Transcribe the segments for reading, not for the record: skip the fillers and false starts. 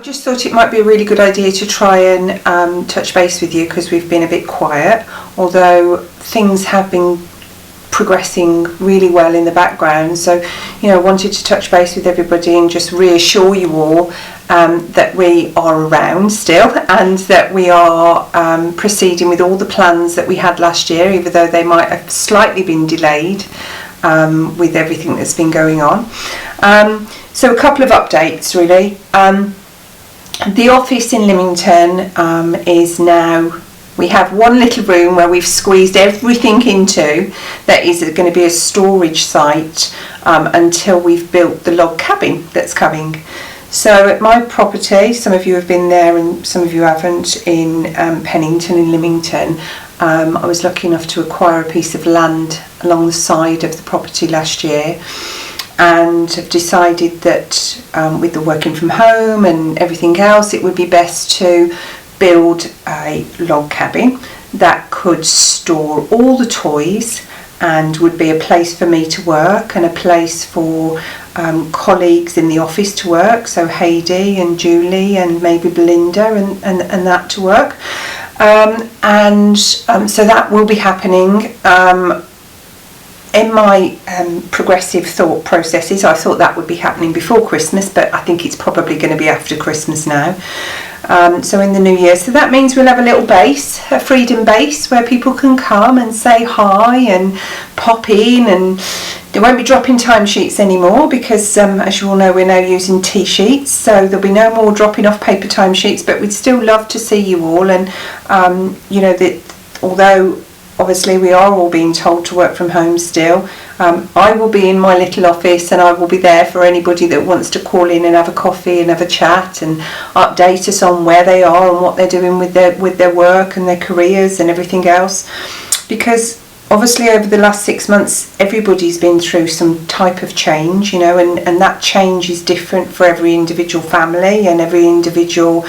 just thought it might be a really good idea to try and touch base with you, because we've been a bit quiet, although things have been progressing really well in the background. So, you know, I wanted to touch base with everybody and just reassure you all that we are around still, and that we are proceeding with all the plans that we had last year, even though they might have slightly been delayed with everything that's been going on. So a couple of updates really. The office in Lymington is now, we have one little room where we've squeezed everything into that is going to be a storage site until we've built the log cabin that's coming. So at my property, some of you have been there and some of you haven't, in Pennington in Lymington, I was lucky enough to acquire a piece of land along the side of the property last year, and have decided that with the working from home and everything else, it would be best to build a log cabin that could store all the toys and would be a place for me to work and a place for colleagues in the office to work, so Heidi and Julie and maybe Belinda and that to work. So that will be happening. In my progressive thought processes, I thought that would be happening before Christmas, but I think it's probably going to be after Christmas now. So in the new year. So that means we'll have a little base, a freedom base, where people can come and say hi and pop in, and they won't be dropping timesheets anymore because, as you all know, we're now using T-sheets, so there'll be no more dropping off paper timesheets, but we'd still love to see you all. And, you know, that although obviously we are all being told to work from home still, I will be in my little office and I will be there for anybody that wants to call in and have a coffee and have a chat and update us on where they are and what they're doing with their work and their careers and everything else. Because obviously over the last 6 months everybody's been through some type of change, you know, and that change is different for every individual family and every individual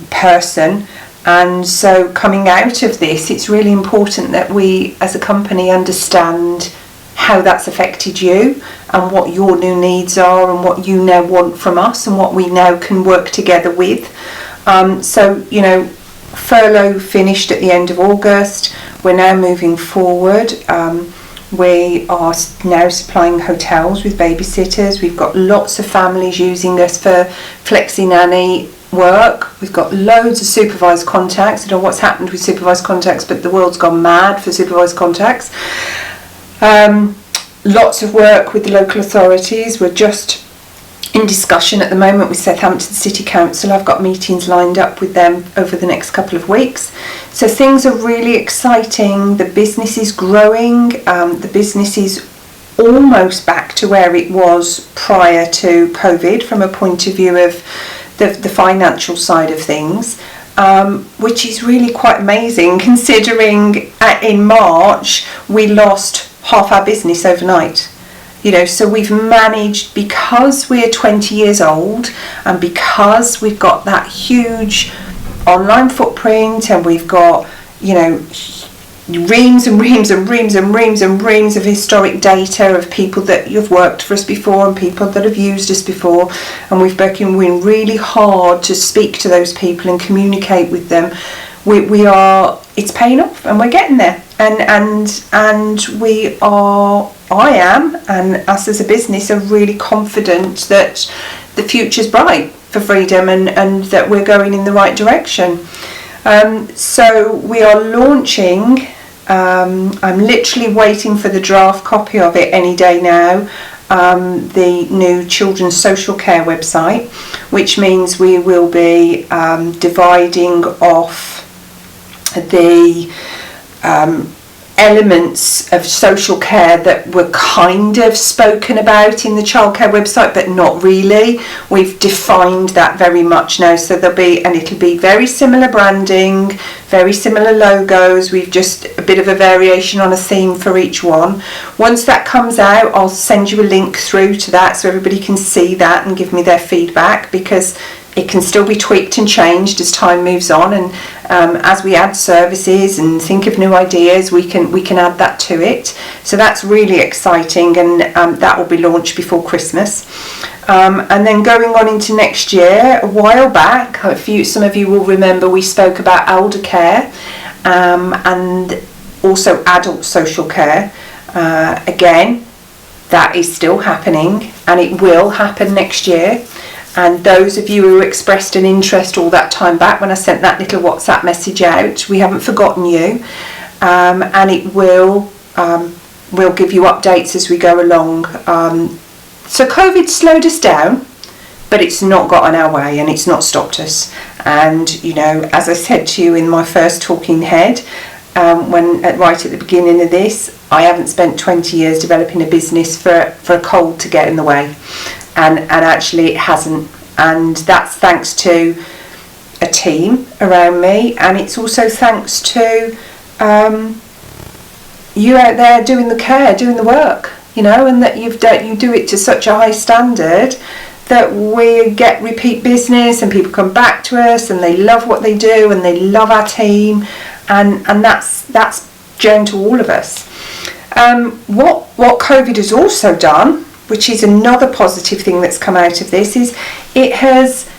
person. And so coming out of this, it's really important that we as a company understand how that's affected you and what your new needs are and what you now want from us and what we now can work together with. So, you know, furlough finished at the end of August. We're now moving forward. We are now supplying hotels with babysitters. We've got lots of families using us for flexi nanny work. We've got loads of supervised contacts. I don't know what's happened with supervised contacts, but the world's gone mad for supervised contacts. Lots of work with the local authorities. We're just in discussion at the moment with Southampton City Council. I've got meetings lined up with them over the next couple of weeks. So things are really exciting. The business is growing. The business is almost back to where it was prior to COVID from a point of view of the financial side of things, which is really quite amazing considering in March we lost half our business overnight. You know, so we've managed, because we're 20 years old and because we've got that huge online footprint and we've got, you know, reams and reams and reams and reams and reams of historic data of people that you've worked for us before and people that have used us before, and we've been working really hard to speak to those people and communicate with them. We are, it's paying off and we're getting there, and we are, I am, and us as a business are really confident that the future's bright for Freedom and that we're going in the right direction. So we are launching, I'm literally waiting for the draft copy of it any day now, the new children's social care website, which means we will be dividing off the elements of social care that were kind of spoken about in the childcare website, but not really. We've defined that very much now, so there'll be, and it'll be very similar branding, very similar logos. We've just a bit of a variation on a theme for each one. Once that comes out, I'll send you a link through to that so everybody can see that and give me their feedback, because it can still be tweaked and changed as time moves on, and as we add services and think of new ideas, we can add that to it. So that's really exciting, and that will be launched before Christmas. And then going on into next year, a while back, some of you will remember we spoke about elder care and also adult social care. Again, that is still happening, and it will happen next year. And those of you who expressed an interest all that time back when I sent that little WhatsApp message out, we haven't forgotten you, and it will we'll give you updates as we go along. So COVID slowed us down, but it's not got in our way and it's not stopped us. And you know, as I said to you in my first talking head, right at the beginning of this, I haven't spent 20 years developing a business for a cold to get in the way, and actually it hasn't, and that's thanks to a team around me, and it's also thanks to you out there doing the care, doing the work, you know, and that you do it to such a high standard that we get repeat business and people come back to us and they love what they do and they love our team, and that's down to all of us. What COVID has also done, which is another positive thing that's come out of this, is it has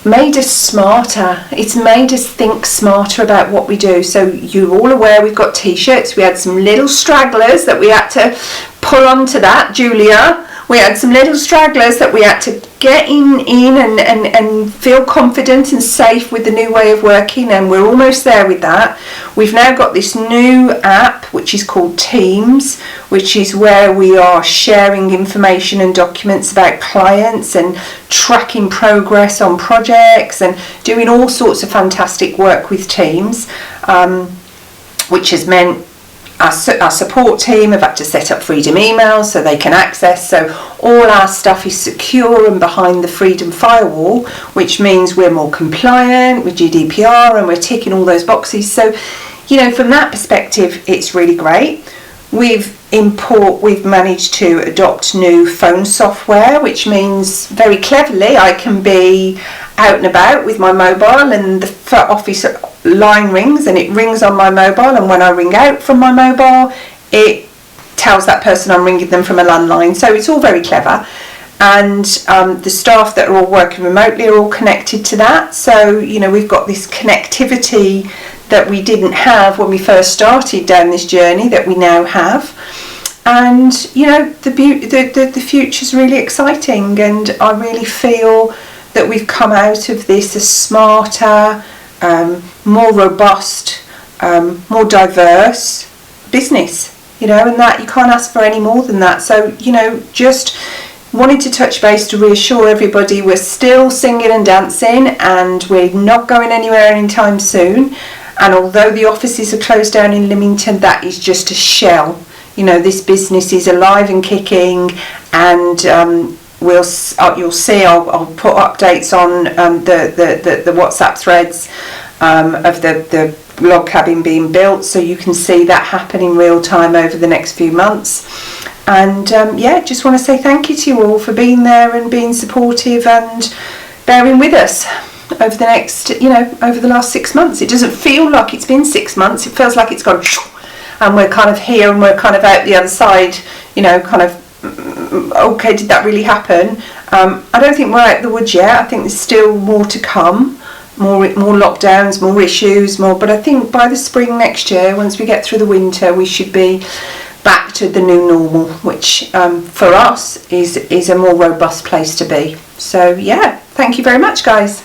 made us smarter. It's made us think smarter about what we do. So you're all aware we've got t-shirts. We had some little stragglers that we had to pull onto that, Julia. We had some little stragglers that we had to get in and feel confident and safe with the new way of working, and we're almost there with that. We've now got this new app which is called Teams, which is where we are sharing information and documents about clients and tracking progress on projects and doing all sorts of fantastic work with Teams, which has meant our support team have had to set up Freedom emails so they can access, so all our stuff is secure and behind the Freedom firewall, which means we're more compliant with GDPR and we're ticking all those boxes. So, you know, from that perspective, it's really great. We've managed to adopt new phone software, which means very cleverly I can be out and about with my mobile, and the office line rings and it rings on my mobile, and when I ring out from my mobile it tells that person I'm ringing them from a landline. So it's all very clever, and the staff that are all working remotely are all connected to that. So, you know, we've got this connectivity that we didn't have when we first started down this journey that we now have. And you know, the future's really exciting, and I really feel that we've come out of this a smarter, more robust, more diverse business, you know, and that you can't ask for any more than that. So, you know, just wanted to touch base to reassure everybody we're still singing and dancing, and we're not going anywhere anytime soon. And although the offices are closed down in Lymington, that is just a shell. You know, this business is alive and kicking, and you'll see. I'll put updates on the WhatsApp threads of the log cabin being built, so you can see that happen in real time over the next few months. And yeah, just want to say thank you to you all for being there and being supportive and bearing with us over the next, you know, over the last 6 months. It doesn't feel like it's been 6 months. It feels like it's gone and we're kind of here and we're kind of out the other side, you know, kind of, okay, did that really happen? I don't think we're out of the woods yet. I think there's still more to come, more lockdowns, more issues, but I think by the spring next year, once we get through the winter, we should be back to the new normal, which for us is a more robust place to be. So yeah, thank you very much, guys.